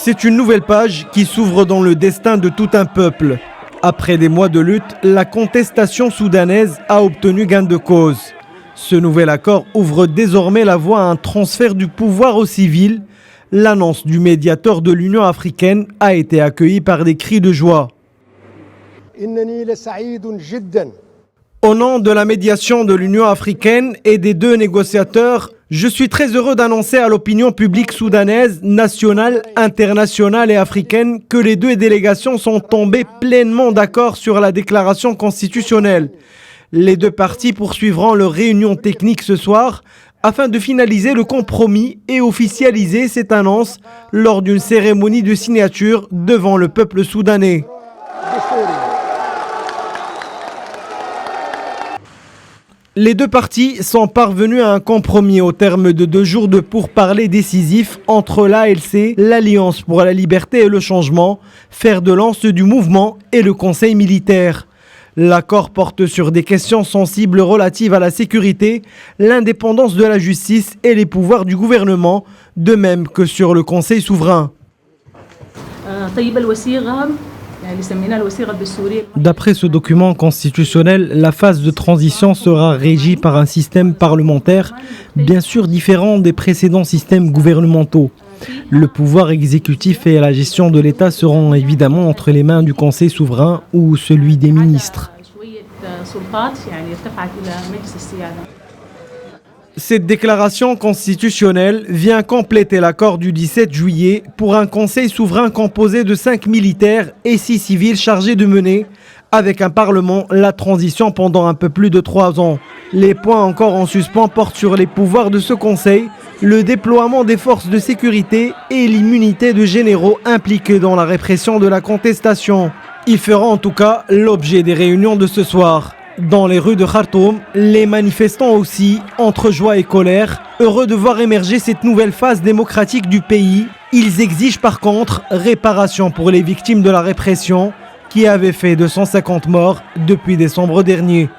C'est une nouvelle page qui s'ouvre dans le destin de tout un peuple. Après des mois de lutte, la contestation soudanaise a obtenu gain de cause. Ce nouvel accord ouvre désormais la voie à un transfert du pouvoir aux civils. L'annonce du médiateur de l'Union africaine a été accueillie par des cris de joie. Au nom de la médiation de l'Union africaine et des deux négociateurs, je suis très heureux d'annoncer à l'opinion publique soudanaise, nationale, internationale et africaine que les deux délégations sont tombées pleinement d'accord sur la déclaration constitutionnelle. Les deux parties poursuivront leur réunion technique ce soir afin de finaliser le compromis et officialiser cette annonce lors d'une cérémonie de signature devant le peuple soudanais. Les deux parties sont parvenues à un compromis au terme de 2 jours de pourparlers décisifs entre l'ALC, l'Alliance pour la liberté et le changement, fer de lance du mouvement et le Conseil militaire. L'accord porte sur des questions sensibles relatives à la sécurité, l'indépendance de la justice et les pouvoirs du gouvernement, de même que sur le Conseil souverain. D'après ce document constitutionnel, la phase de transition sera régie par un système parlementaire, bien sûr différent des précédents systèmes gouvernementaux. Le pouvoir exécutif et la gestion de l'État seront évidemment entre les mains du Conseil souverain ou celui des ministres. Cette déclaration constitutionnelle vient compléter l'accord du 17 juillet pour un conseil souverain composé de 5 militaires et 6 civils chargés de mener, avec un parlement, la transition pendant un peu plus de 3 ans. Les points encore en suspens portent sur les pouvoirs de ce conseil, le déploiement des forces de sécurité et l'immunité de généraux impliqués dans la répression de la contestation. Ils feront en tout cas l'objet des réunions de ce soir. Dans les rues de Khartoum, les manifestants aussi, entre joie et colère, heureux de voir émerger cette nouvelle phase démocratique du pays. Ils exigent par contre réparation pour les victimes de la répression qui avait fait 250 morts depuis décembre dernier.